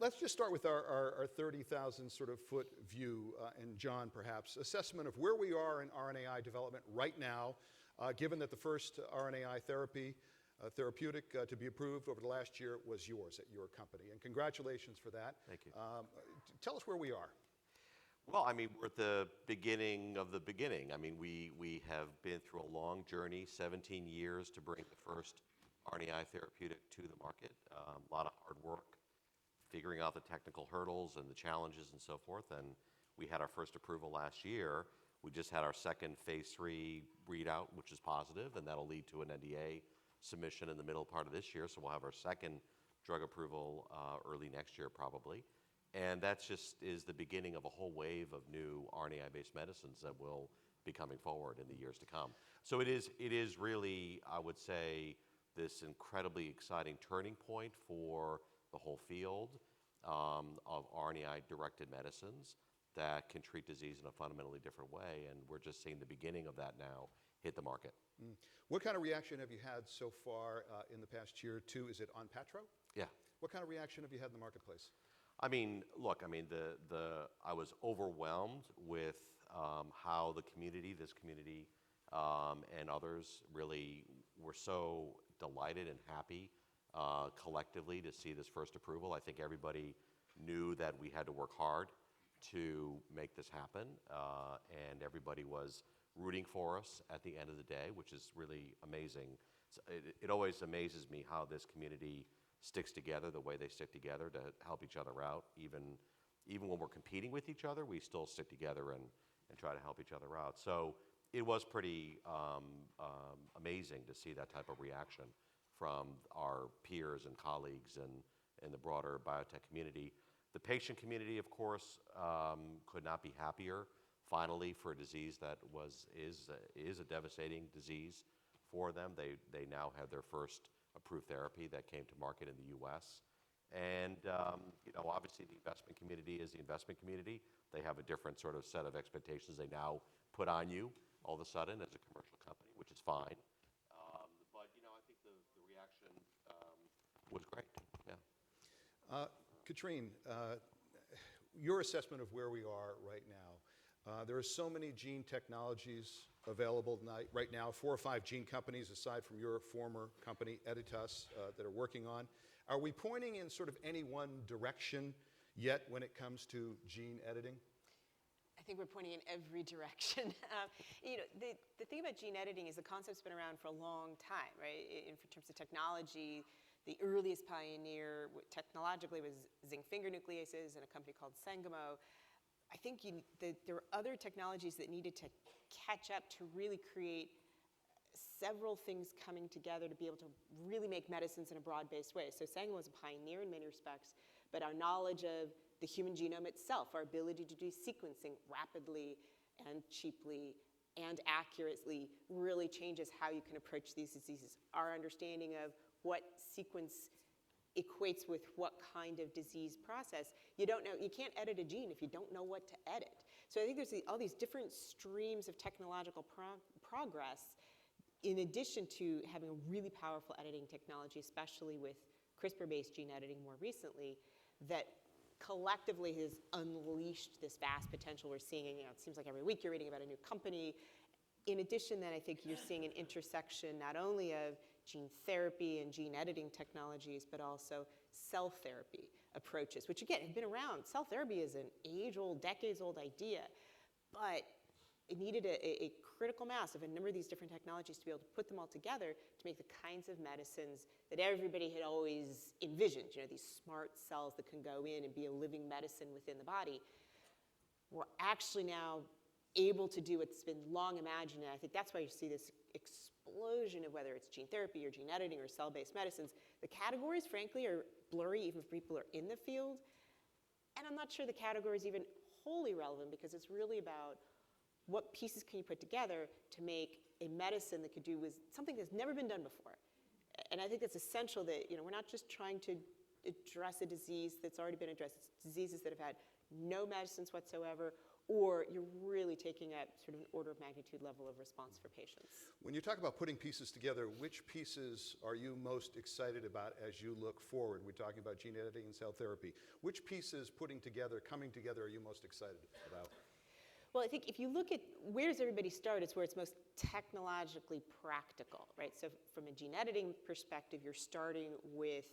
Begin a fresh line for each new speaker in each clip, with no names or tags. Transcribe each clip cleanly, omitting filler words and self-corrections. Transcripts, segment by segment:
Let's just start with our 30,000 sort of foot view, and John, perhaps, assessment of where we are in RNAi development right now, given that the first RNAi therapeutic to be approved over the last year was yours at your company. And congratulations for that.
Thank you.
Tell us where we are.
Well, I mean, we're at the beginning of the beginning. I mean, we have been through a long journey, 17 years to bring the first RNAi therapeutic to the market. A lot of hard work, figuring out the technical hurdles and the challenges and so forth. And we had our first approval last year. We just had our second phase 3 readout, which is positive, and that'll lead to an NDA submission in the middle part of this year. So we'll have our second drug approval early next year, probably. And that just is the beginning of a whole wave of new RNAi-based medicines that will be coming forward in the years to come. So it is really, I would say, this incredibly exciting turning point for the whole field of RNAi-directed medicines that can treat disease in a fundamentally different way. And we're just seeing the beginning of that now hit the market.
What kind of reaction have you had so far in the past year or two? Is it on Patro?
Yeah.
What kind of reaction have you had in the marketplace?
I mean, look, I mean, I was overwhelmed with how the community, this community, and others really were so delighted and happy collectively to see this first approval. I think everybody knew that we had to work hard to make this happen, and everybody was rooting for us at the end of the day, which is really amazing. It always amazes me how this community sticks together the way they stick together to help each other out. Even when we're competing with each other, we still stick together and try to help each other out. So it was pretty amazing to see that type of reaction from our peers and colleagues and the broader biotech community. The patient community, of course, could not be happier, finally, for a disease that is a devastating disease for them. They now have their first approved therapy that came to market in the U.S. And obviously the investment community is the investment community. They have a different sort of set of expectations they now put on you all of a sudden as a commercial company, which is fine. But I think the reaction was great. Yeah.
Katrine, your assessment of where we are right now. There are so many gene technologies available right now, 4 or 5 gene companies aside from your former company, Editas, that are working on. Are we pointing in sort of any one direction yet when it comes to gene editing?
I think we're pointing in every direction. The thing about gene editing is the concept's been around for a long time, right? In terms of technology, the earliest pioneer technologically was zinc finger nucleases and a company called Sangamo. I think there were other technologies that needed to catch up to really create several things coming together to be able to really make medicines in a broad-based way. So Sangamo was a pioneer in many respects, but our knowledge of the human genome itself, our ability to do sequencing rapidly and cheaply and accurately really changes how you can approach these diseases. Our understanding of what sequence equates with what kind of disease process. You can't edit a gene if you don't know what to edit. So I think there's all these different streams of technological progress in addition to having a really powerful editing technology, especially with CRISPR-based gene editing more recently, that collectively has unleashed this vast potential we're seeing. It seems like every week you're reading about a new company. In addition, then I think you're seeing an intersection not only of gene therapy and gene editing technologies, but also cell therapy approaches, which again have been around. Cell therapy is an age-old, decades-old idea, but it needed a critical mass of a number of these different technologies to be able to put them all together to make the kinds of medicines that everybody had always envisioned, these smart cells that can go in and be a living medicine within the body. We're actually now able to do what's been long imagined, and I think that's why you see this explosion of whether it's gene therapy or gene editing or cell-based medicines. The categories, frankly, are blurry even if people are in the field, and I'm not sure the category is even wholly relevant because it's really about what pieces can you put together to make a medicine that could do with something that's never been done before. And I think that's essential that we're not just trying to address a disease that's already been addressed. It's diseases that have had no medicines whatsoever or you're really taking at sort of an order of magnitude level of response for patients.
When you talk about putting pieces together, which pieces are you most excited about as you look forward? We're talking about gene editing and cell therapy. Which pieces coming together, are you most excited about?
Well, I think if you look at where does everybody start, it's where it's most technologically practical, right? So from a gene editing perspective, you're starting with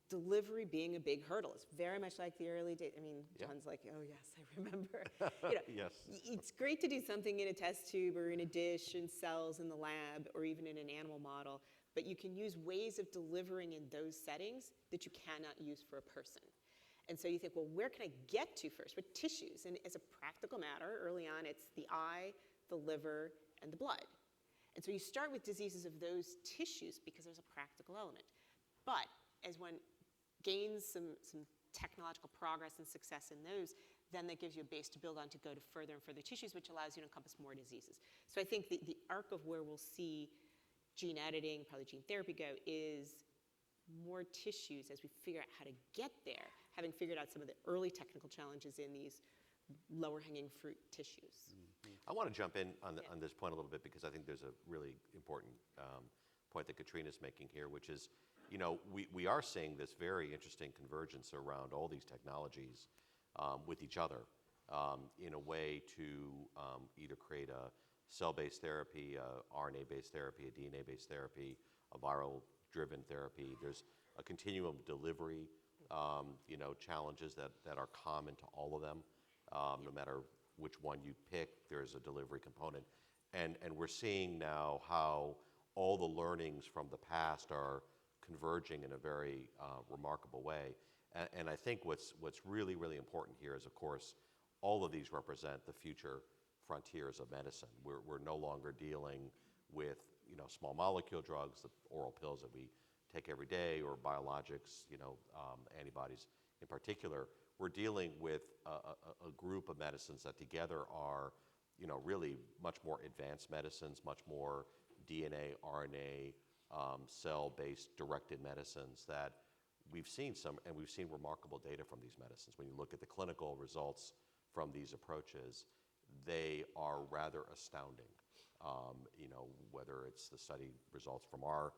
delivery being a big hurdle. It's very much like the early days. I mean, John's like, oh yes, I remember.
Yes.
It's great to do something in a test tube or in a dish in cells in the lab or even in an animal model, but you can use ways of delivering in those settings that you cannot use for a person. And so you think, well, where can I get to first? What tissues? And as a practical matter, early on, it's the eye, the liver, and the blood. And so you start with diseases of those tissues because there's a practical element. But as one gains some technological progress and success in those, then that gives you a base to build on to go to further and further tissues, which allows you to encompass more diseases. So I think the arc of where we'll see gene editing, probably gene therapy go, is more tissues as we figure out how to get there, having figured out some of the early technical challenges in these lower hanging fruit tissues.
I want to jump in on this point a little bit because I think there's a really important point that Katrina's making here, which is, you know, we are seeing this very interesting convergence around all these technologies with each other in a way to either create a cell-based therapy, a RNA-based therapy, a DNA-based therapy, a viral-driven therapy. There's a continuum of delivery, you know, challenges that are common to all of them. No matter which one you pick, there's a delivery component. And we're seeing now how all the learnings from the past are converging in a very remarkable way. And I think what's really, really important here is, of course, all of these represent the future frontiers of medicine. We're no longer dealing with, you know, small molecule drugs, the oral pills that we take every day, or biologics, you know, antibodies in particular. We're dealing with a group of medicines that together are, you know, really much more advanced medicines, much more DNA, RNA, cell-based directed medicines that we've seen remarkable data from these medicines. When you look at the clinical results from these approaches, they are rather astounding. You know, whether it's the study results from our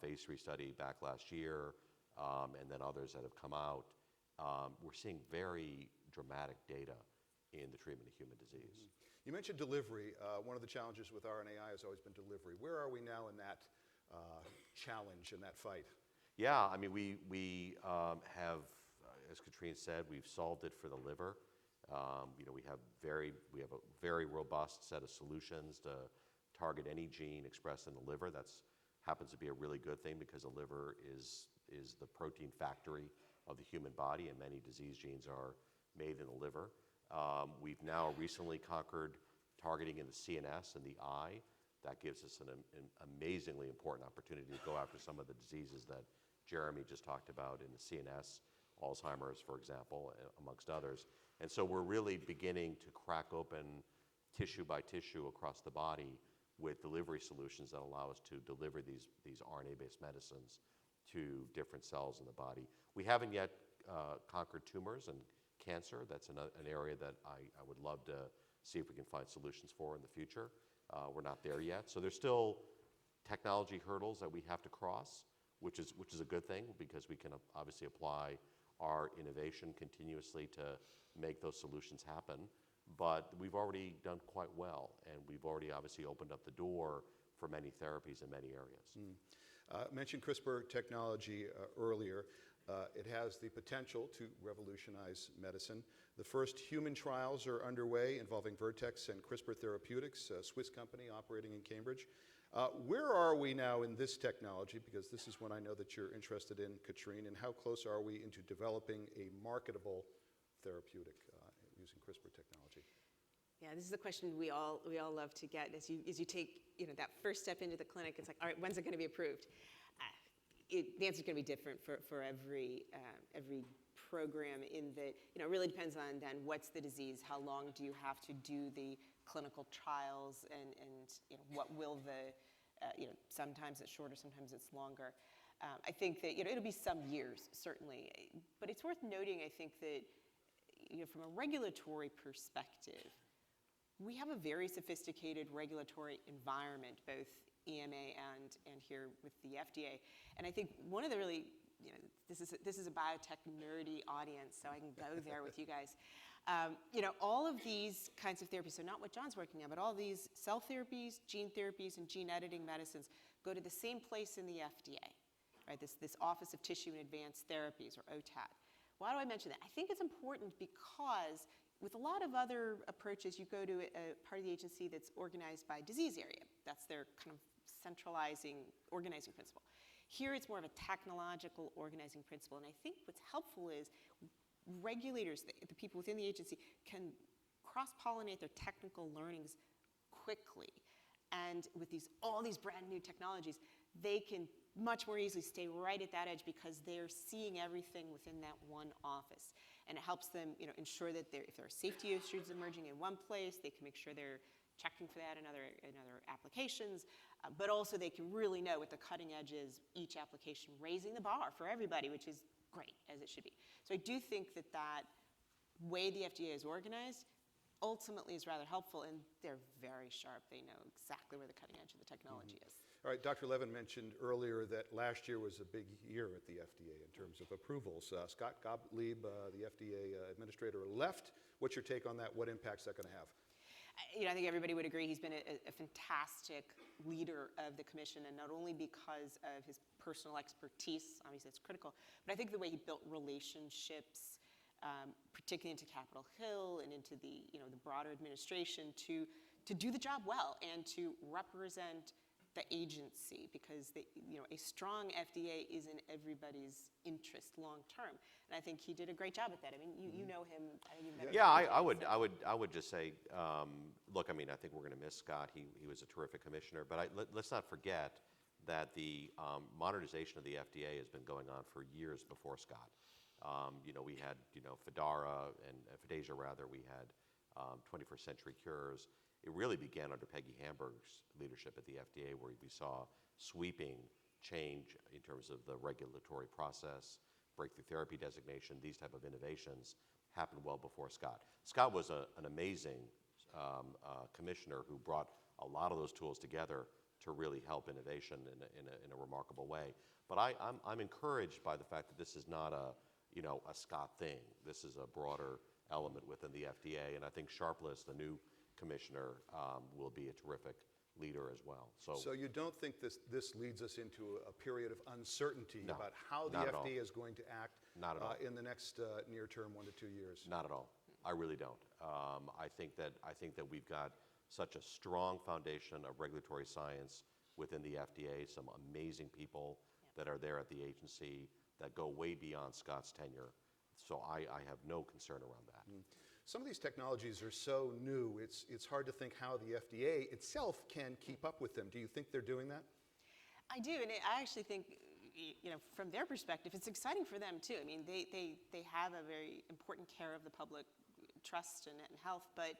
phase 3 study back last year, and then others that have come out, we're seeing very dramatic data in the treatment of human disease.
You mentioned delivery. One of the challenges with RNAi has always been delivery. Where are we now in that challenge, in that fight?
Yeah, I mean, we have, as Katrina said, we've solved it for the liver. You know, we have a very robust set of solutions to target any gene expressed in the liver. That's happens to be a really good thing because the liver is the protein factory of the human body, and many disease genes are made in the liver. We've now recently conquered targeting in the CNS and the eye. That gives us an amazingly important opportunity to go after some of the diseases that Jeremy just talked about in the CNS, Alzheimer's, for example, amongst others. And so we're really beginning to crack open tissue by tissue across the body with delivery solutions that allow us to deliver these RNA-based medicines to different cells in the body. We haven't yet conquered tumors and cancer. That's an area that I would love to see if we can find solutions for in the future. We're not there yet. So there's still technology hurdles that we have to cross, which is a good thing because we can obviously apply our innovation continuously to make those solutions happen. But we've already done quite well, and we've already obviously opened up the door for many therapies in many areas.
Mentioned CRISPR technology earlier. It has the potential to revolutionize medicine. The first human trials are underway involving Vertex and CRISPR Therapeutics, a Swiss company operating in Cambridge. Where are we now in this technology? Because this is one I know that you're interested in, Katrine, and how close are we into developing a marketable therapeutic using CRISPR technology?
Yeah, this is a question we all love to get as you take that first step into the clinic. It's like, all right, when's it going to be approved? The answer is going to be different for every program. In that, it really depends on then what's the disease, how long do you have to do the clinical trials, and what will the sometimes it's shorter, sometimes it's longer. I think that it'll be some years certainly, but it's worth noting. I think that from a regulatory perspective, we have a very sophisticated regulatory environment, both EMA and here with the FDA. And I think one of the really, this is a biotech nerdy audience, so I can go there with you guys. All of these kinds of therapies, so not what John's working on, but all these cell therapies, gene therapies, and gene editing medicines go to the same place in the FDA, right? This Office of Tissue and Advanced Therapies, or OTAT. Why do I mention that? I think it's important because with a lot of other approaches, you go to a part of the agency that's organized by disease area. That's their kind of centralizing, organizing principle. Here it's more of a technological organizing principle, and I think what's helpful is regulators, the people within the agency, can cross-pollinate their technical learnings quickly. And with all these brand new technologies, they can much more easily stay right at that edge because they're seeing everything within that one office. And it helps them ensure that if there are safety issues emerging in one place, they can make sure they're checking for that in other applications. But also they can really know at the cutting edges, each application raising the bar for everybody, which is great, as it should be. So I do think that way the FDA is organized ultimately is rather helpful, and they're very sharp. They know exactly where the cutting edge of the technology is.
All right, Dr. Levin mentioned earlier that last year was a big year at the FDA in terms of approvals. Scott Gottlieb, the FDA administrator, left. What's your take on that? What impact's that going to have?
I think everybody would agree he's been a fantastic leader of the commission, and not only because of his personal expertise, obviously that's critical, but I think the way he built relationships, particularly into Capitol Hill and into the broader administration, to do the job well and to represent the agency, because a strong FDA is in everybody's interest long term, and I think he did a great job at that. I mean, you know him.
I would just say, look, I mean, I think we're going to miss Scott. He was a terrific commissioner, but let's not forget that the modernization of the FDA has been going on for years before Scott. We had Fedara and Fidesia rather. We had 21st Century Cures. It really began under Peggy Hamburg's leadership at the FDA, where we saw sweeping change in terms of the regulatory process, breakthrough therapy designation, these type of innovations happened well before Scott. Scott was an amazing commissioner who brought a lot of those tools together to really help innovation in a remarkable way. But I'm encouraged by the fact that this is not a Scott thing. This is a broader element within the FDA, and I think Sharpless, the new commissioner, will be a terrific leader as well.
So you don't think this leads us into a period of uncertainty about how the FDA is going to act in the next near term 1 to 2 years?
Not at all. I really don't. I think that we've got such a strong foundation of regulatory science within the FDA, some amazing people that are there at the agency that go way beyond Scott's tenure. So I have no concern around that.
Some of these technologies are so new, it's hard to think how the FDA itself can keep up with them. Do you think they're doing that?
I do, and I actually think, from their perspective, it's exciting for them too. I mean, they have a very important care of the public trust and health, but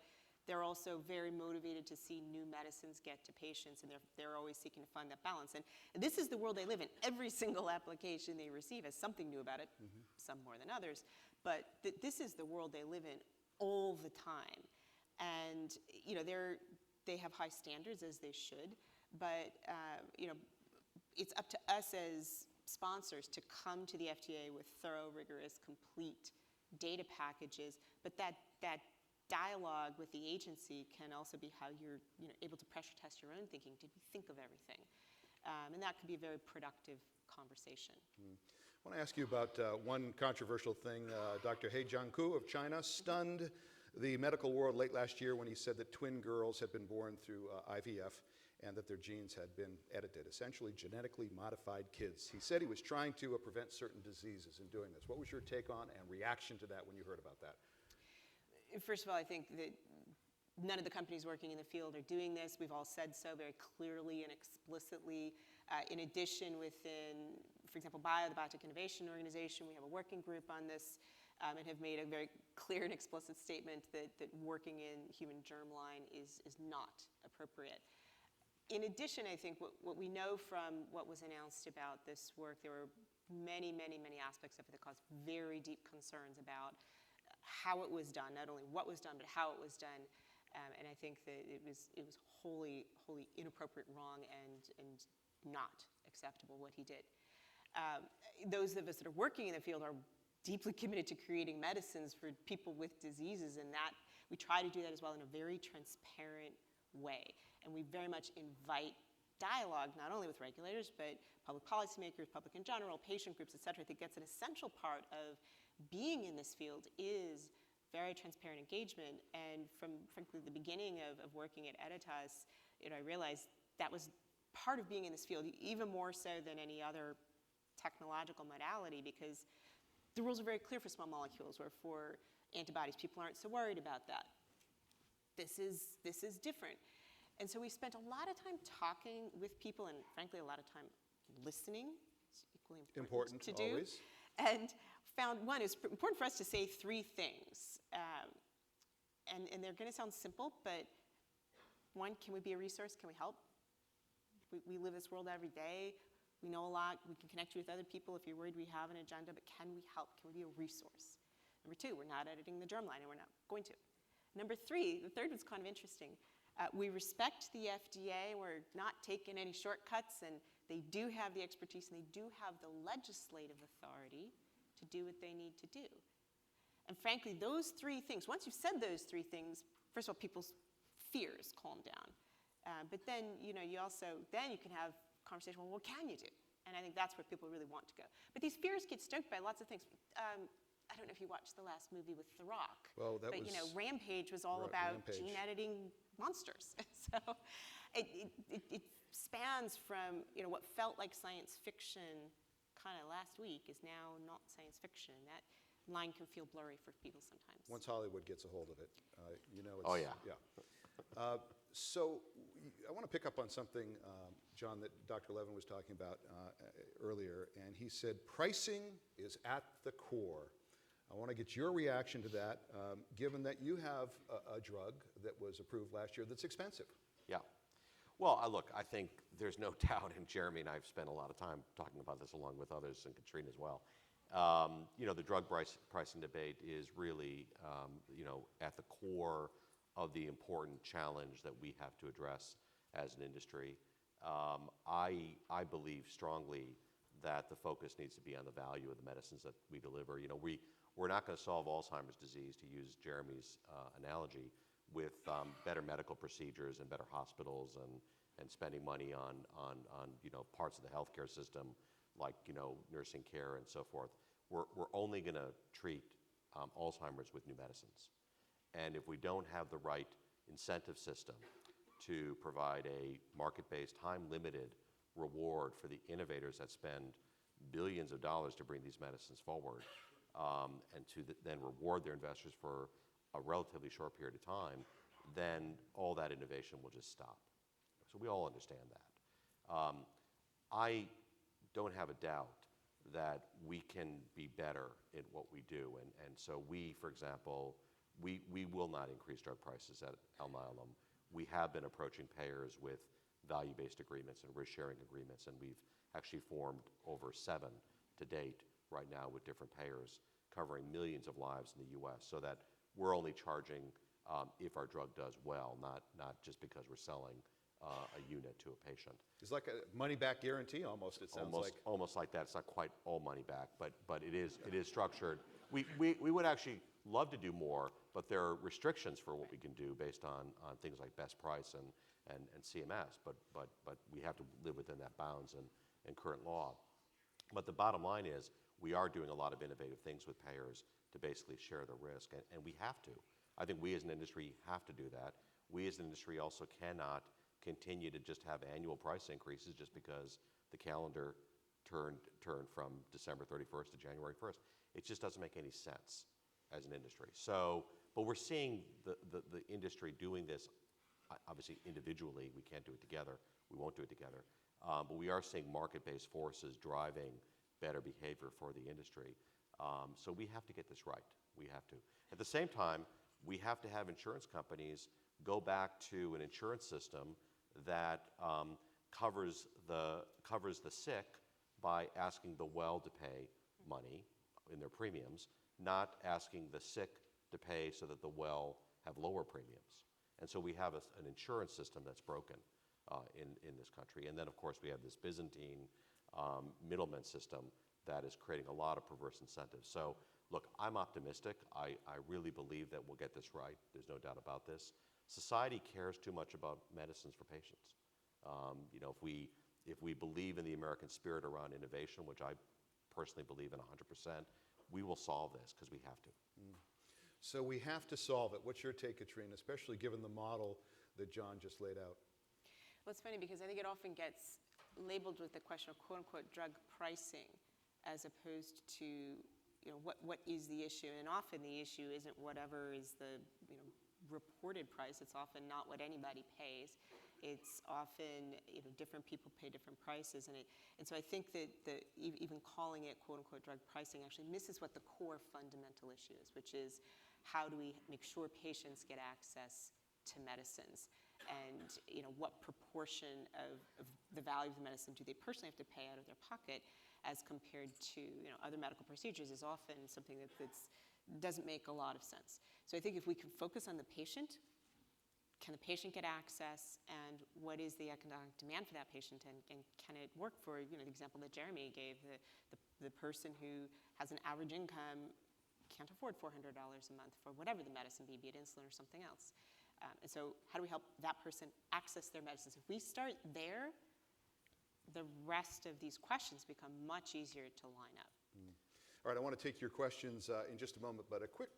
they're also very motivated to see new medicines get to patients, and they're always seeking to find that balance. And this is the world they live in. Every single application they receive has something new about it, some more than others, but this is the world they live in all the time. And they have high standards, as they should, but it's up to us as sponsors to come to the FDA with thorough, rigorous, complete data packages, but that dialogue with the agency can also be how you're able to pressure test your own thinking. Did we think of everything? And that could be a very productive conversation.
I want to ask you about one controversial thing. Dr. He Jiankui of China stunned the medical world late last year when he said that twin girls had been born through IVF and that their genes had been edited, essentially genetically modified kids. He said he was trying to prevent certain diseases in doing this. What was your take on and reaction to that when you heard about that?
First of all, I think that none of the companies working in the field are doing this. We've all said so very clearly and explicitly. In addition, within, for example, the Biotech Innovation Organization, we have a working group on this and have made a very clear and explicit statement that working in human germline is not appropriate. In addition, I think what we know from what was announced about this work, there were many, many, many aspects of it that caused very deep concerns about how it was done, not only what was done, but how it was done. And I think that it was wholly inappropriate, wrong, and not acceptable what he did. Those of us that are working in the field are deeply committed to creating medicines for people with diseases, and that we try to do that as well in a very transparent way. And we very much invite dialogue, not only with regulators, but public policymakers, public in general, patient groups, et cetera. I think that's an essential part of being in this field is very transparent engagement. And from, frankly, the beginning of working at Editas, I realized that was part of being in this field, even more so than any other technological modality, because the rules are very clear for small molecules or for antibodies. People aren't so worried about that. This is different. And so we spent a lot of time talking with people and, frankly, a lot of time listening. It's equally important to do.
Always.
And found, one, it's important for us to say three things. And they're going to sound simple, but one, can we be a resource? Can we help? We live this world every day. We know a lot. We can connect you with other people if you're worried we have an agenda, but can we help? Can we be a resource? Number two, we're not editing the germline, and we're not going to. Number three, the third one's kind of interesting. We respect the FDA. We're not taking any shortcuts, and they do have the expertise, and they do have the legislative authority to do what they need to do. And frankly, those three things, once you've said those three things, first of all, people's fears calm down. But then, you also, then you can have conversation, well, what can you do? And I think that's where people really want to go. But these fears get stoked by lots of things. I don't know if you watched the last movie with The Rock.
Well, that
but,
was...
Rampage was all about gene editing monsters. So it spans from, what felt like science fiction kind of last week is now not science fiction. That line can feel blurry for people sometimes.
Once Hollywood gets a hold of it, it's...
Oh, yeah.
So I want to pick up on something, John, that Dr. Levin was talking about earlier, and he said pricing is at the core. I want to get your reaction to that, given that you have a drug that was approved last year that's expensive.
Yeah. Well, look, I think there's no doubt, and Jeremy and I have spent a lot of time talking about this along with others, and Katrina as well. The drug pricing debate is really, at the core of the important challenge that we have to address as an industry. I believe strongly that the focus needs to be on the value of the medicines that we deliver. We're not going to solve Alzheimer's disease, to use Jeremy's analogy, with better medical procedures and better hospitals and spending money on parts of the healthcare system like nursing care and so forth. We're only going to treat Alzheimer's with new medicines. And if we don't have the right incentive system to provide a market-based, time-limited reward for the innovators that spend billions of dollars to bring these medicines forward, and to then reward their investors for a relatively short period of time, then all that innovation will just stop. So we all understand that. I don't have a doubt that we can be better in what we do. And so we, for example, we will not increase drug prices at Alnylam. We have been approaching payers with value-based agreements and risk-sharing agreements, and we've actually formed over 7 to date right now with different payers, covering millions of lives in the U.S., so that we're only charging if our drug does well, not just because we're selling a unit to a patient.
It's like a money-back guarantee almost, it sounds like.
Almost like that. It's not quite all money back, but it is structured. We would actually love to do more, but there are restrictions for what we can do based on things like best price and CMS, but we have to live within that bounds and current law. But the bottom line is we are doing a lot of innovative things with payers to basically share the risk, and we have to. I think we as an industry have to do that. We as an industry also cannot continue to just have annual price increases just because the calendar turned from December 31st to January 1st. It just doesn't make any sense as an industry. So, but we're seeing the industry doing this, obviously individually. We can't do it together. We won't do it together. But we are seeing market-based forces driving better behavior for the industry. So we have to get this right. We have to. At the same time, we have to have insurance companies go back to an insurance system that covers the sick by asking the well to pay money in their premiums, not asking the sick to pay so that the well have lower premiums. And so we have an insurance system that's broken in this country. And then, of course, we have this Byzantine middleman system that is creating a lot of perverse incentives. So, look, I'm optimistic. I really believe that we'll get this right. There's no doubt about this. Society cares too much about medicines for patients. You know, if we believe in the American spirit around innovation, which I personally believe in 100%, we will solve this because we have to.
So we have to solve it. What's your take, Katrina, especially given the model that John just laid out?
Well, it's funny because I think it often gets labeled with the question of quote-unquote drug pricing as opposed to, you know, what is the issue? And often the issue isn't whatever is the, you know, reported price. It's often not what anybody pays. It's often, you know, different people pay different prices. And so I think that even calling it quote-unquote drug pricing actually misses what the core fundamental issue is, which is how do we make sure patients get access to medicines? And, you know, what proportion of the value of the medicine do they personally have to pay out of their pocket as compared to, you know, other medical procedures is often something that doesn't make a lot of sense. So I think if we can focus on the patient, can the patient get access, and what is the economic demand for that patient, and can it work for, you know, the example that Jeremy gave, the person who has an average income can't afford $400 a month for whatever the medicine be it insulin or something else. And so how do we help that person access their medicines? If we start there, the rest of these questions become much easier to line up.
All right, I want to take your questions in just a moment, but a quick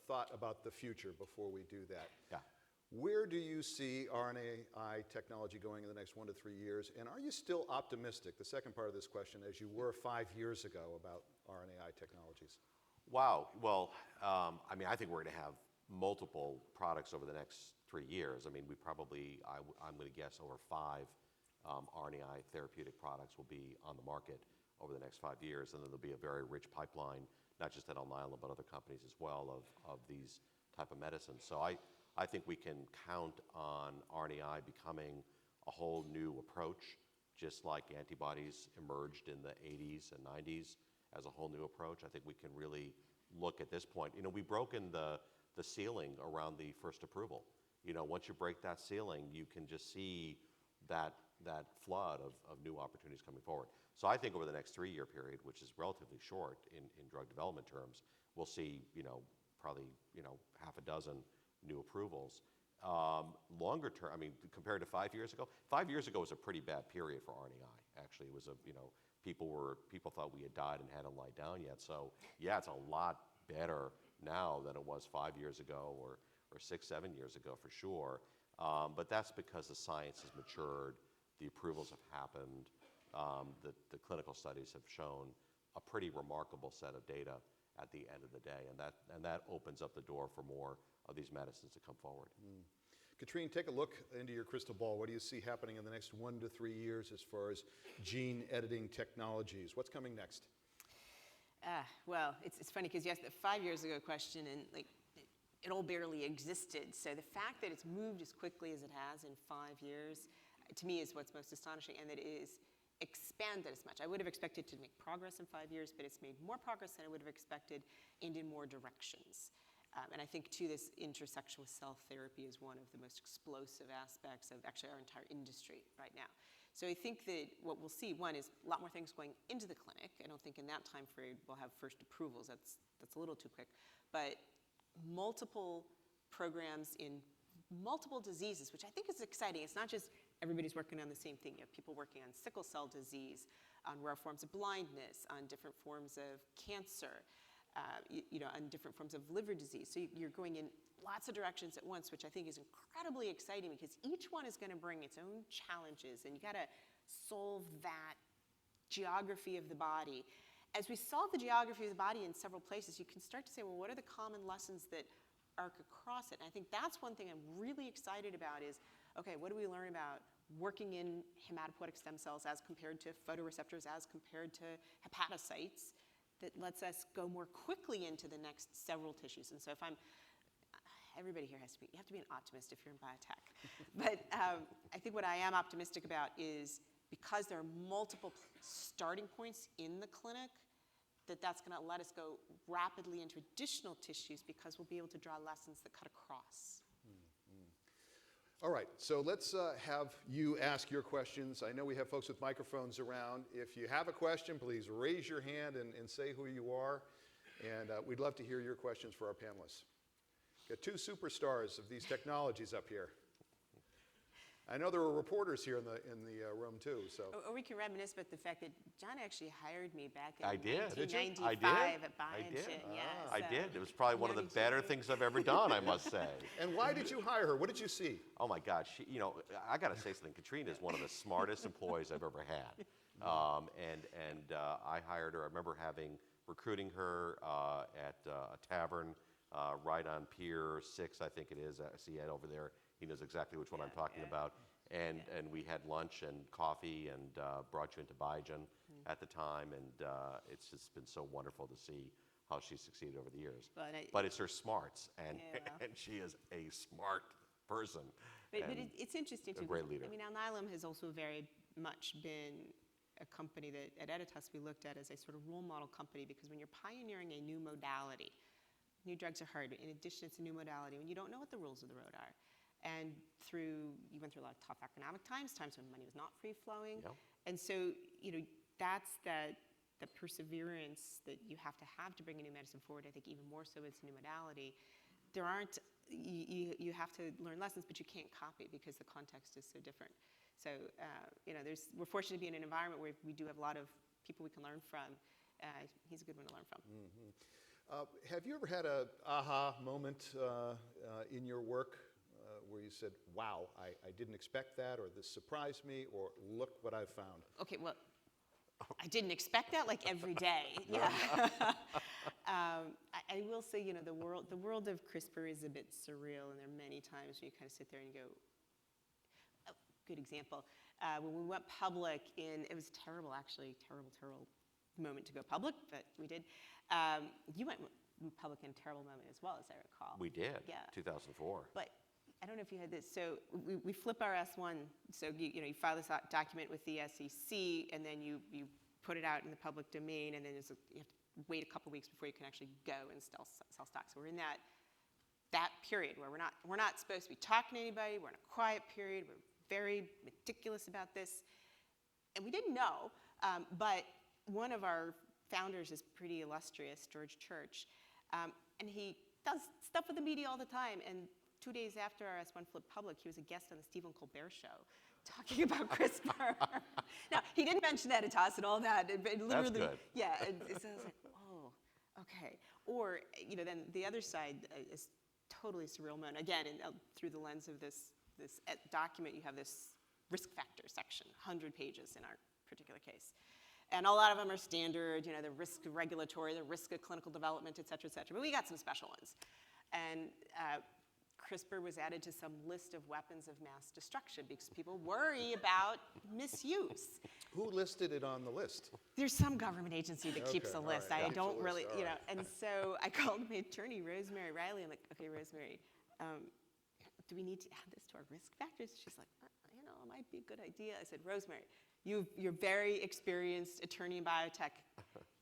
thought about the future before we do that.
Yeah.
Where do you see RNAi technology going in the next 1 to 3 years? And are you still optimistic, the second part of this question, as you were 5 years ago about RNAi technologies?
Wow. Well, I mean, I think we're going to have multiple products over the next 3 years. I mean, we probably, I'm going to guess over 5 RNAi therapeutic products will be on the market over the next 5 years. And then there'll be a very rich pipeline, not just at Alnylam, but other companies as well, of these type of medicines. So I think we can count on RNAi becoming a whole new approach, just like antibodies emerged in the 80s and 90s as a whole new approach. I think we can really look at this point. You know, we've broken the ceiling around the first approval. You know, once you break that ceiling, you can just see that flood of new opportunities coming forward. So I think over the next 3-year period, which is relatively short in drug development terms, we'll see, you know, probably, you know, half a dozen new approvals. Longer term, I mean, compared to 5 years ago, 5 years ago was a pretty bad period for RNAi. Actually, it was a, you know, people thought we had died and hadn't lied down yet. So yeah, it's a lot better now than it was 5 years ago or 6, 7 years ago for sure. But that's because the science has matured, the approvals have happened, the clinical studies have shown a pretty remarkable set of data at the end of the day, and that opens up the door for more of these medicines to come forward.
Katrina, take a look into your crystal ball. What do you see happening in the next 1 to 3 years as far as gene editing technologies? What's coming next?
Well, it's funny because you asked the 5 years ago question, and like it all barely existed. So the fact that it's moved as quickly as it has in 5 years, to me, is what's most astonishing, and that it is expanded as much. I would have expected to make progress in 5 years, but it's made more progress than I would have expected, and in more directions. And I think, too, this intersection with cell therapy is one of the most explosive aspects of actually our entire industry right now. So I think that what we'll see, one, is a lot more things going into the clinic. I don't think in that time frame we'll have first approvals. That's a little too quick. But multiple programs in multiple diseases, which I think is exciting. It's not just everybody's working on the same thing. You have people working on sickle cell disease, on rare forms of blindness, on different forms of cancer, on different forms of liver disease. So you're going in lots of directions at once, which I think is incredibly exciting because each one is going to bring its own challenges, and you got to solve that geography of the body. As we solve the geography of the body in several places, you can start to say, well, what are the common lessons that arc across it? And I think that's one thing I'm really excited about is, okay, what do we learn about working in hematopoietic stem cells as compared to photoreceptors, as compared to hepatocytes, that lets us go more quickly into the next several tissues. And so everybody here you have to be an optimist if you're in biotech. But I think what I am optimistic about is because there are multiple starting points in the clinic, that's going to let us go rapidly into additional tissues because we'll be able to draw lessons that cut across.
All right, so let's have you ask your questions. I know we have folks with microphones around. If you have a question, please raise your hand and say who you are. And we'd love to hear your questions for our panelists. Got two superstars of these technologies up here. I know there were reporters here in the room too. So.
Or we can reminisce about the fact that John actually hired me back in
I did.
1995 at Biogen. Yeah,
I did. It was probably one of the better things I've ever done, I must say.
And why did you hire her? What did you see?
Oh my God, I got to say something. Katrina is one of the smartest employees I've ever had. I hired her. I remember recruiting her at a tavern right on Pier 6, I think it is. I see Ed over there. He knows exactly which one I'm talking about. And we had lunch and coffee and brought you into Biogen at the time. And it's just been so wonderful to see how she's succeeded over the years. But it's her smarts, and she is a smart person.
But it's interesting too.
A great leader.
I mean, Alnylam has also very much been a company that at Editas we looked at as a sort of role model company, because when you're pioneering a new modality, new drugs are hard. In addition, it's a new modality when you don't know what the rules of the road are. And you went through a lot of tough economic times when money was not free-flowing.
Yep.
And so, that's the perseverance that you have to bring a new medicine forward. I think even more so it's a new modality. You have to learn lessons, but you can't copy because the context is so different. So, we're fortunate to be in an environment where we do have a lot of people we can learn from. He's a good one to learn from.
Mm-hmm. Have you ever had a aha moment in your work where you said, wow, I didn't expect that, or this surprised me, or look what I've found?
Okay, well, I didn't expect that like every day. Yeah. I will say, the world of CRISPR is a bit surreal, and there are many times when you kind of sit there and you go, oh, good example. When we went public it was terrible, actually, terrible moment to go public, but we did. You went public in a terrible moment as well, as I recall.
We did,
yeah.
2004.
But I don't know if you had this. So we flip our S1. So you file this document with the SEC, and then you put it out in the public domain, and then you have to wait a couple weeks before you can actually go and sell stock. So we're in that period where we're not supposed to be talking to anybody. We're in a quiet period. We're very meticulous about this, and we didn't know. But one of our founders is pretty illustrious, George Church, and he does stuff with the media all the time. And 2 days after our S1 flipped public, he was a guest on the Stephen Colbert Show talking about CRISPR. Now, he didn't mention Editas and all that. Literally,
that's good.
Yeah, and so I was like, oh, okay. Or, then the other side is totally surreal moment. Again, through the lens of this document, you have this risk factor section, 100 pages in our particular case. And a lot of them are standard, the risk of regulatory, the risk of clinical development, et cetera, et cetera. But we got some special ones. And CRISPR was added to some list of weapons of mass destruction because people worry about misuse.
Who listed it on the list?
There's some government agency that keeps a list.
Right.
I don't really,
All right.
And so I called my attorney, Rosemary Riley. I'm like, okay, Rosemary, do we need to add this to our risk factors? She's like, it might be a good idea. I said, Rosemary, you're very experienced attorney in biotech.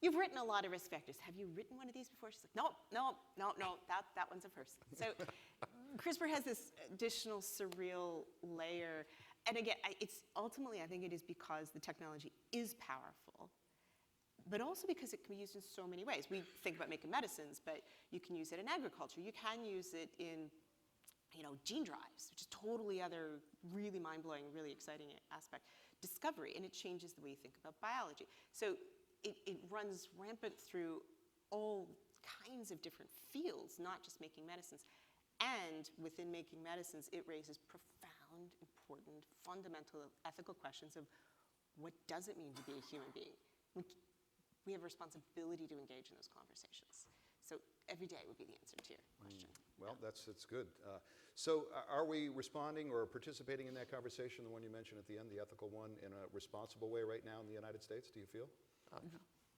You've written a lot of risk factors. Have you written one of these before? She's like, no, that one's a first. So CRISPR has this additional surreal layer. And again, it's ultimately, I think it is because the technology is powerful, but also because it can be used in so many ways. We think about making medicines, but you can use it in agriculture. You can use it in gene drives, which is totally other really mind-blowing, really exciting aspect. Discovery, and it changes the way you think about biology. So it runs rampant through all kinds of different fields, not just making medicines. And within making medicines, it raises profound, important, fundamental ethical questions of what does it mean to be a human being? We have a responsibility to engage in those conversations. So every day would be the answer to your question.
Well, that's good. So are we responding or participating in that conversation, the one you mentioned at the end, the ethical one, in a responsible way right now in the United States, do you feel?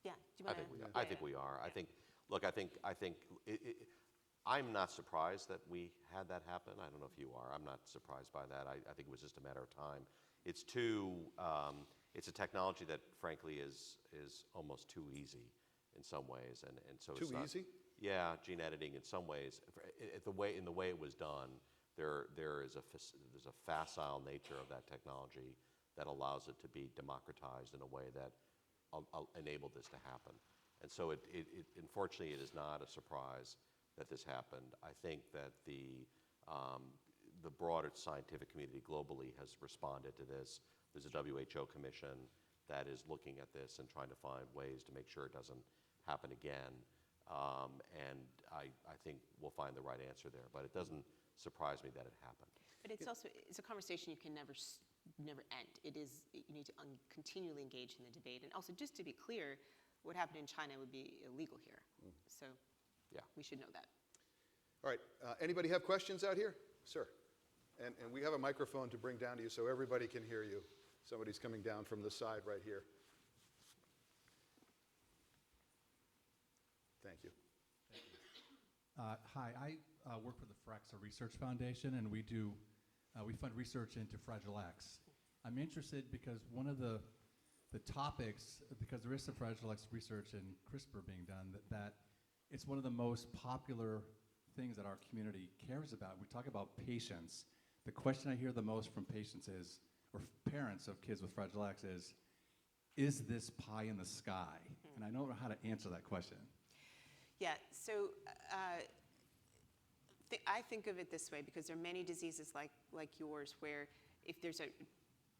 Yeah. Do you want to?
I think we are. I'm not surprised that we had that happen. I don't know if you are. I'm not surprised by that. I think it was just a matter of time. It's a technology that, frankly, is almost too easy in some ways, and so
Too
it's not,
easy?
Yeah, gene editing in some ways. In the way it was done, there's a facile nature of that technology that allows it to be democratized in a way that enabled this to happen. And so unfortunately, it is not a surprise that this happened. I think that the broader scientific community globally has responded to this. There's a WHO commission that is looking at this and trying to find ways to make sure it doesn't happen again. And I think we'll find the right answer there. But it doesn't surprise me that it happened.
But it's a conversation you can never end. You need to continually engage in the debate. And also, just to be clear, what happened in China would be illegal here. So
Yeah.
we should know that.
All right, anybody have questions out here? Sir. And we have a microphone to bring down to you so everybody can hear you. Somebody's coming down from the side right here. Thank you.
Hi, I work for the Fraxa Research Foundation, and we fund research into Fragile X. I'm interested because one of the topics, because there is some Fragile X research and CRISPR being done, that it's one of the most popular things that our community cares about. We talk about patients. The question I hear the most from patients is, or parents of kids with Fragile X is this pie in the sky? And I don't know how to answer that question.
Yeah, so I think of it this way, because there are many diseases like yours where if there's a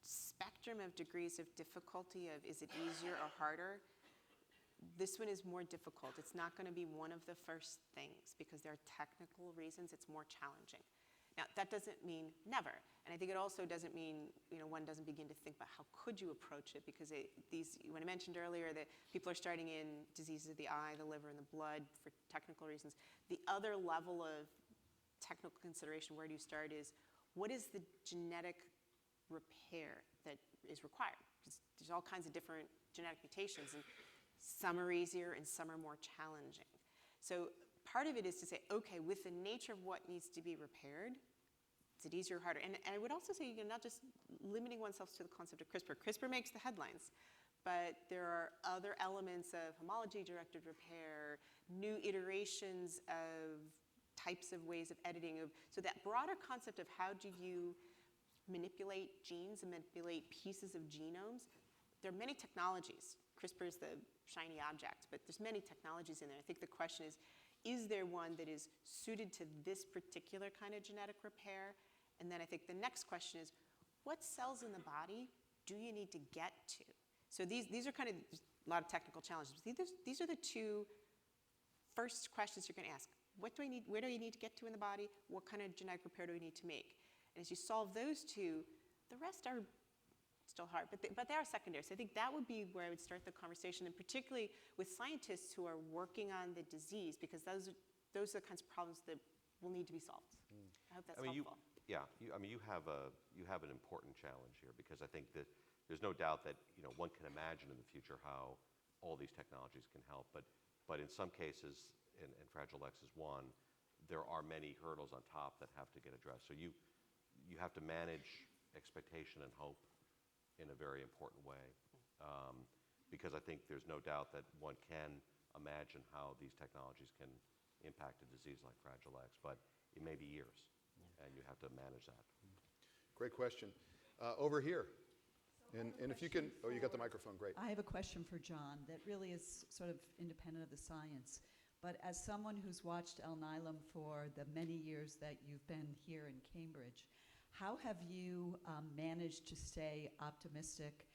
spectrum of degrees of difficulty of is it easier or harder, this one is more difficult. It's not going to be one of the first things because there are technical reasons it's more challenging. Now, that doesn't mean never. And I think it also doesn't mean one doesn't begin to think about how could you approach it, because when I mentioned earlier that people are starting in diseases of the eye, the liver, and the blood for technical reasons, the other level of technical consideration, where do you start, is what is the genetic repair that is required? Because there's all kinds of different genetic mutations, and some are easier and some are more challenging. So part of it is to say, okay, with the nature of what needs to be repaired, is it easier or harder? And I would also say, not just limiting oneself to the concept of CRISPR. CRISPR makes the headlines, but there are other elements of homology-directed repair, new iterations of types of ways of editing. So that broader concept of how do you manipulate genes and manipulate pieces of genomes, there are many technologies. CRISPR is the shiny object, but there's many technologies in there. I think the question is there one that is suited to this particular kind of genetic repair? And then I think the next question is, what cells in the body do you need to get to? So these are kind of a lot of technical challenges. These are the two first questions you're going to ask. What do I need? Where do you need to get to in the body? What kind of genetic repair do we need to make? And as you solve those two, the rest are still hard, but they are secondary. So I think that would be where I would start the conversation, and particularly with scientists who are working on the disease, because those are the kinds of problems that will need to be solved. I hope that's helpful.
You have an important challenge here, because I think that there's no doubt that one can imagine in the future how all these technologies can help, but in some cases, and Fragile X is one, there are many hurdles on top that have to get addressed. So you have to manage expectation and hope in a very important way, because I think there's no doubt that one can imagine how these technologies can impact a disease like Fragile X, but it may be years, and you have to manage that.
Great question. Over here. And if you can, you got the microphone, great.
I have a question for John that really is sort of independent of the science. But as someone who's watched Alnylam for the many years that you've been here in Cambridge, how have you managed to stay optimistic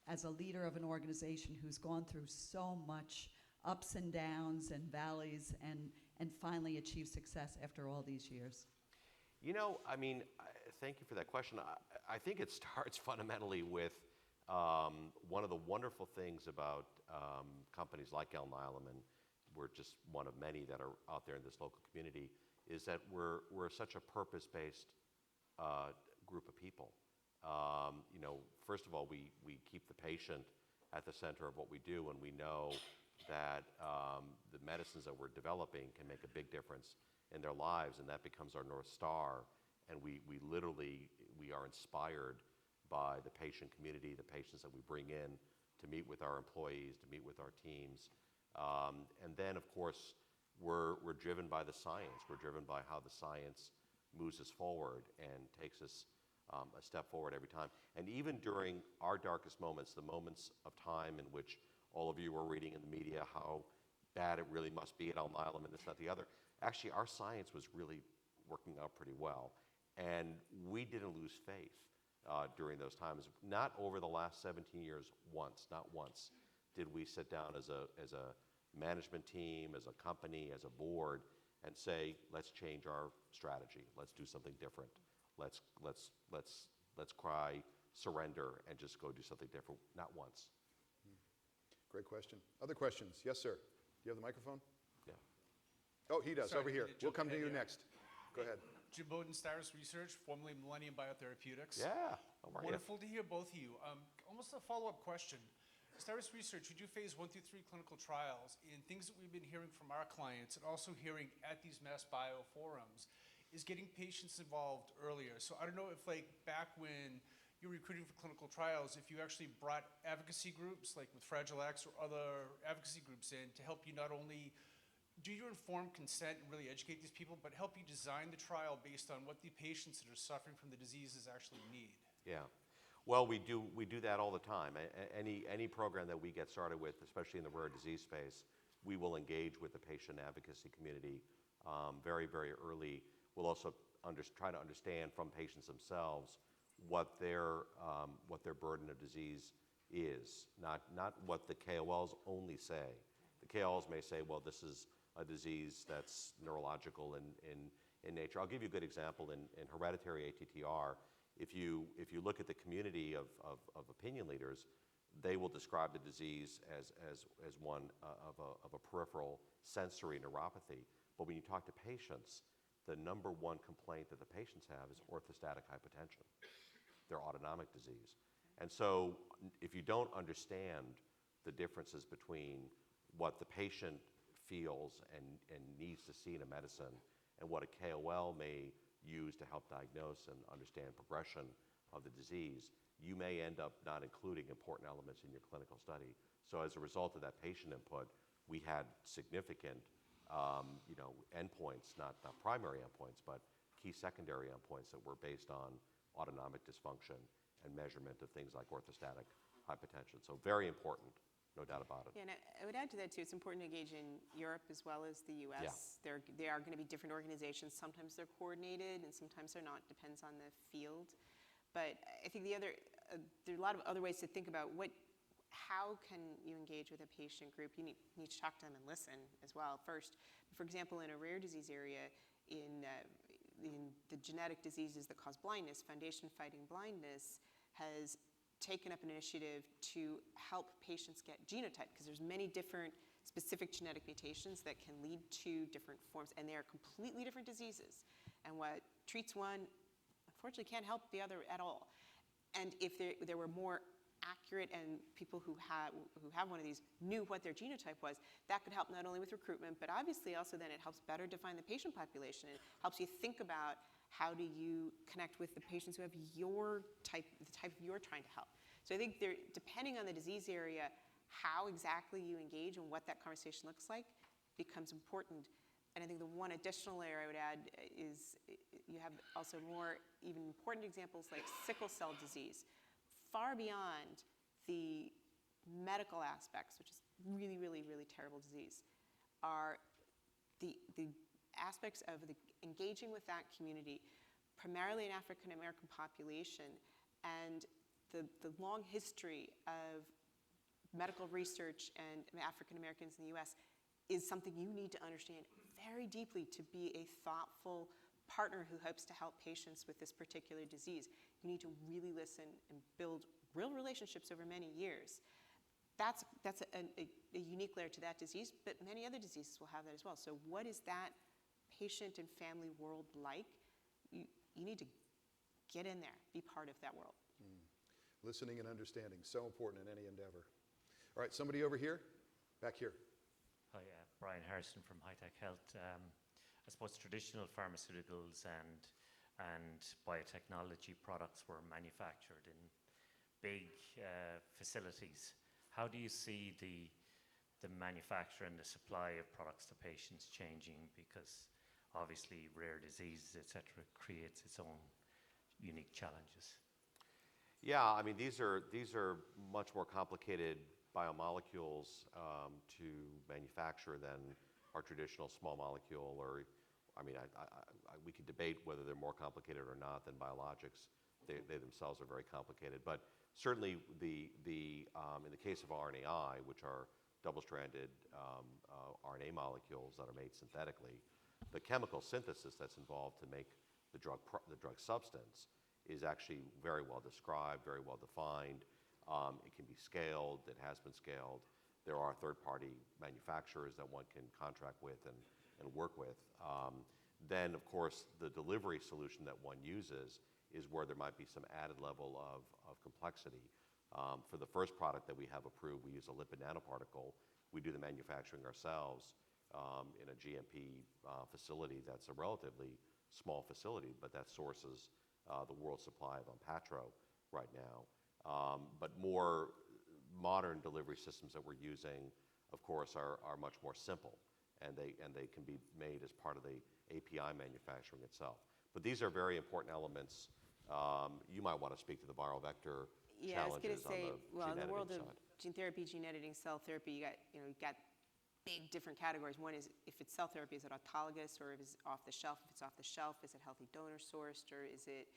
as a leader of an organization who's gone through so much ups and downs and valleys and finally achieved success after all these years?
Thank you for that question. I think it starts fundamentally with one of the wonderful things about companies like Alnylam, and we're just one of many that are out there in this local community, is that we're such a purpose-based group of people. First of all, we keep the patient at the center of what we do, and we know that the medicines that we're developing can make a big difference in their lives, and that becomes our North Star. And we are inspired by the patient community, the patients that we bring in to meet with our employees, to meet with our teams. And then, of course, we're driven by the science. We're driven by how the science moves us forward and takes us a step forward every time. And even during our darkest moments, the moments of time in which all of you were reading in the media how bad it really must be at Alnylam and this, that, the other, actually our science was really working out pretty well. And we didn't lose faith during those times. Not over the last 17 years not once did we sit down as a management team, as a company, as a board, and say, let's change our strategy. Let's do something different. Let's cry surrender and just go do something different. Not once.
Great question. Other questions? Yes, sir. Do you have the microphone?
Yeah.
Oh, he does,
Sorry,
over
I
here.
need to
We'll
jump
come to
ahead
you
here.
next. Go ahead.
Jim Bowden, Status Research, formerly Millennium Biotherapeutics.
Yeah. How are you?
Wonderful to hear both of you. Almost a follow-up question. Status Research, you do phase 1 through 3 clinical trials, and things that we've been hearing from our clients and also hearing at these mass bio forums is getting patients involved earlier. So I don't know if, like, back when you were recruiting for clinical trials, if you actually brought advocacy groups like with Fragile X or other advocacy groups in to help you not only do your informed consent and really educate these people, but help you design the trial based on what the patients that are suffering from the diseases actually need.
Yeah. Well, we do that all the time. Any program that we get started with, especially in the rare disease space, we will engage with the patient advocacy community very, very early. We'll also try to understand from patients themselves what their burden of disease is, not what the KOLs only say. The KOLs may say, well, this is a disease that's neurological in nature. I'll give you a good example in hereditary ATTR. If you look at the community of opinion leaders, they will describe the disease as one of a peripheral sensory neuropathy. But when you talk to patients, the number one complaint that the patients have is orthostatic hypotension, their autonomic disease. And so if you don't understand the differences between what the patient feels and needs to see in a medicine and what a KOL may use to help diagnose and understand progression of the disease, you may end up not including important elements in your clinical study. So as a result of that patient input, we had significant endpoints, not primary endpoints, but key secondary endpoints that were based on autonomic dysfunction and measurement of things like orthostatic hypertension. So very important, no doubt about it.
Yeah, and I would add to that too, it's important to engage in Europe as well as the US. Yeah. There are going to be different organizations. Sometimes they're coordinated and sometimes they're not, depends on the field. But I think there are a lot of other ways to think about how can you engage with a patient group. You need to talk to them and listen as well first. For example, in a rare disease area, in the genetic diseases that cause blindness, Foundation Fighting Blindness has taken up an initiative to help patients get genotyped, because there's many different specific genetic mutations that can lead to different forms, and they are completely different diseases. And what treats one, unfortunately, can't help the other at all. And if there were more accurate and people who have one of these knew what their genotype was, that could help not only with recruitment, but obviously also then it helps better define the patient population. It helps you think about how do you connect with the patients who have your type, the type you're trying to help. So I think depending on the disease area, how exactly you engage and what that conversation looks like becomes important. And I think the one additional layer I would add is you have also more even important examples like sickle cell disease. Far beyond the medical aspects, which is really, really, really terrible disease, are the aspects of engaging with that community, primarily an African American population, and the long history of medical research and African Americans in the US is something you need to understand very deeply to be a thoughtful partner who hopes to help patients with this particular disease. You need to really listen and build real relationships over many years. That's a unique layer to that disease, but many other diseases will have that as well. So what is that patient and family world like? You need to get in there, be part of that world.
Listening and understanding, so important in any endeavor. All right, somebody over here, back here.
Hi, Brian Harrison from High Tech Health. I suppose traditional pharmaceuticals and biotechnology products were manufactured in big facilities. How do you see the the manufacture and the supply of products to patients changing, because obviously rare diseases, et cetera, creates its own unique challenges?
Yeah, I mean, these are much more complicated biomolecules to manufacture than our traditional small molecule, or, I mean, we could debate whether they're more complicated or not than biologics. They themselves are very complicated, but certainly in the case of RNAi, which are double-stranded RNA molecules that are made synthetically, the chemical synthesis that's involved to make the drug substance is actually very well described, very well defined. It can be scaled. It has been scaled. There are third-party manufacturers that one can contract with and work with. Then, of course, the delivery solution that one uses is where there might be some added level of complexity. For the first product that we have approved, we use a lipid nanoparticle. We do the manufacturing ourselves in a GMP facility that's a relatively small facility, but that sources the world's supply of Onpattro right now. But more modern delivery systems that we're using, of course, are much more simple, and they can be made as part of the API manufacturing itself. But these are very important elements. You might want to speak to the viral vector
Yeah, I was going to
challenges on
say,
the
well, in
gene
the world
editing
of
side.
gene therapy, gene editing, cell therapy, you've got big different categories. One is, if it's cell therapy, is it autologous, or is it off the shelf? If it's off the shelf, is it healthy donor sourced, or is it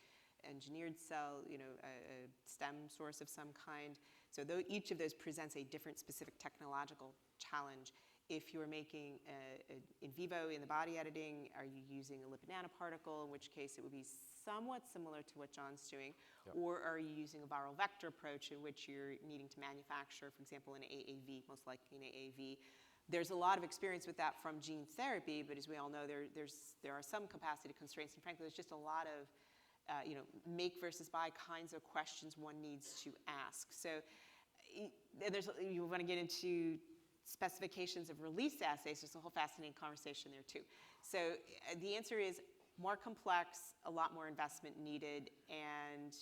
engineered cell, a stem source of some kind? So each of those presents a different specific technological challenge. If you're making in vivo in the body editing, are you using a lipid nanoparticle, in which case it would be somewhat similar to what John's doing,
Yep.
or are you using a viral vector approach in which you're needing to manufacture, for example, an AAV, most likely an AAV. There's a lot of experience with that from gene therapy, but as we all know, there are some capacity constraints, and frankly, there's just a lot of make versus buy kinds of questions one needs to ask. So you want to get into specifications of release assays. There's a whole fascinating conversation there too. So the answer is more complex, a lot more investment needed, and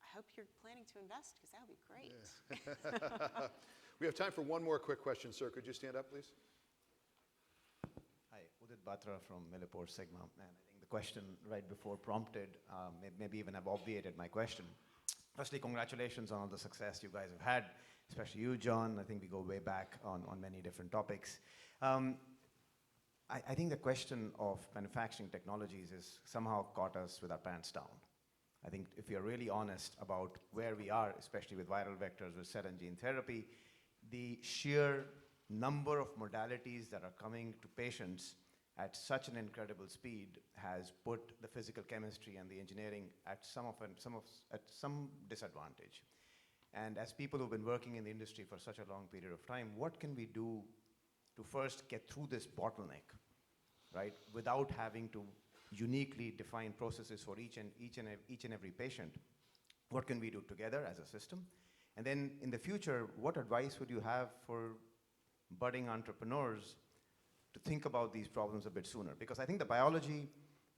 I hope you're planning to invest, because that would be great.
Yeah. We have time for one more quick question, sir. Could you stand up, please?
Hi, Udit Batra from Millipore Sigma, and I think the question right before prompted, maybe even have obviated my question. Firstly, congratulations on all the success you guys have had, especially you, John. I think we go way back on many different topics. I think the question of manufacturing technologies has somehow caught us with our pants down. I think if you're really honest about where we are, especially with viral vectors, with cell and gene therapy, the sheer number of modalities that are coming to patients at such an incredible speed has put the physical chemistry and the engineering at some disadvantage. And as people who've been working in the industry for such a long period of time, what can we do to first get through this bottleneck, right, without having to uniquely define processes for each and every patient? What can we do together as a system? And then in the future, what advice would you have for budding entrepreneurs to think about these problems a bit sooner? Because I think the biology,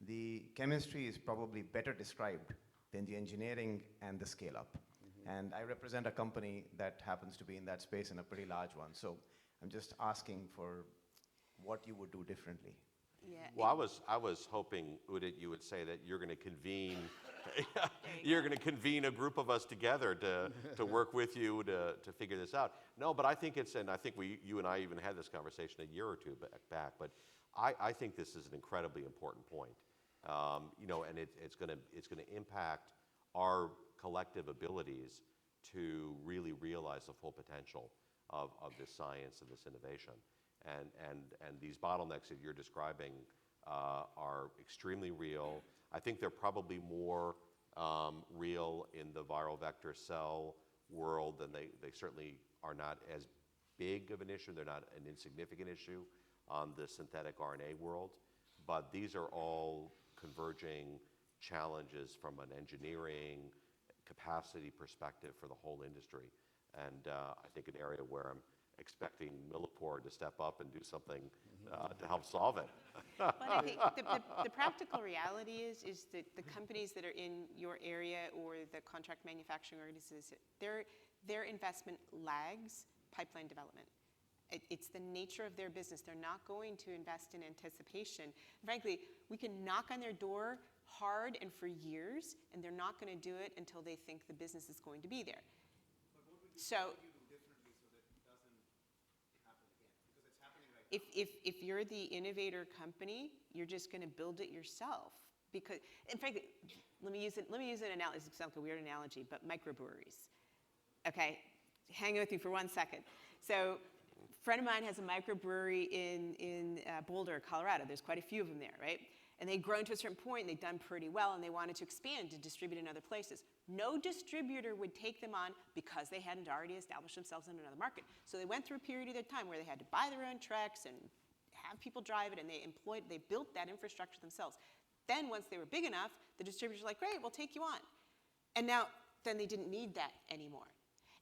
the chemistry is probably better described than the engineering and the scale up. Mm-hmm. And I represent a company that happens to be in that space, and a pretty large one. So I'm just asking for what you would do differently.
Yeah.
Well, I was hoping, Udit, you would say that you're going to convene a group of us together to work with you to figure this out. No, but I think and I think you and I even had this conversation a year or two back, but I think this is an incredibly important point. And it's going to impact our collective abilities to really realize the full potential of this science and this innovation. And these bottlenecks that you're describing are extremely real. I think they're probably more real in the viral vector cell world than they certainly are not as big of an issue. They're not an insignificant issue on the synthetic RNA world. But these are all converging challenges from an engineering capacity perspective for the whole industry. And I think an area where I'm expecting Millipore to step up and do something to help solve it.
But I think the practical reality is that the companies that are in your area or the contract manufacturing organizations, their investment lags pipeline development. It's the nature of their business. They're not going to invest in anticipation. Frankly, we can knock on their door hard and for years, and they're not going to do it until they think the business is going to be there. So, if you're the innovator company, you're just going to build it yourself. Because, and frankly, let me use an analogy. This sounds like a weird analogy, but microbreweries. Okay, hang with me for 1 second. So, a friend of mine has a microbrewery in Boulder, Colorado. There's quite a few of them there, right? And they'd grown to a certain point, and they'd done pretty well, and they wanted to expand to distribute in other places. No distributor would take them on because they hadn't already established themselves in another market. So they went through a period of their time where they had to buy their own trucks and have people drive it, and they built that infrastructure themselves. Then once they were big enough, the distributors were like, great, we'll take you on. And now, then they didn't need that anymore.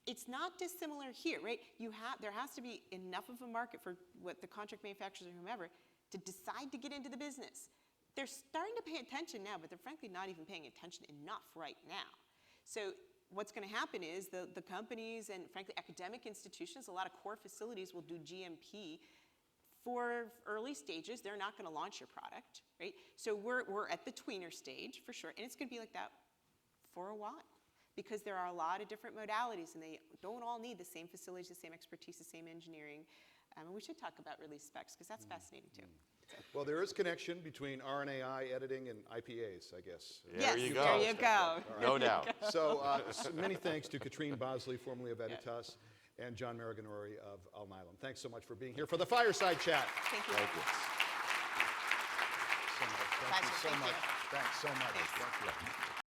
It's not dissimilar here, right? There has to be enough of a market for what the contract manufacturers or whomever to decide to get into the business. They're starting to pay attention now, but they're frankly not even paying attention enough right now. So what's going to happen is the companies and frankly academic institutions, a lot of core facilities will do GMP for early stages. They're not going to launch your product, right? So we're at the tweener stage for sure, and it's going to be like that for a while because there are a lot of different modalities, and they don't all need the same facilities, the same expertise, the same engineering. And we should talk about release specs because that's fascinating too.
Well, there is connection between RNAi editing and IPAs, I guess.
There you go.
There you go.
No doubt.
So many thanks to Katrine Bosley, formerly of Editas, and John Mariganori of Alnylam. Thanks so much for being here for the Fireside Chat.
Thank you.
Thank you.
Thank you so much.
Thank you.
Thanks so much. Thank you.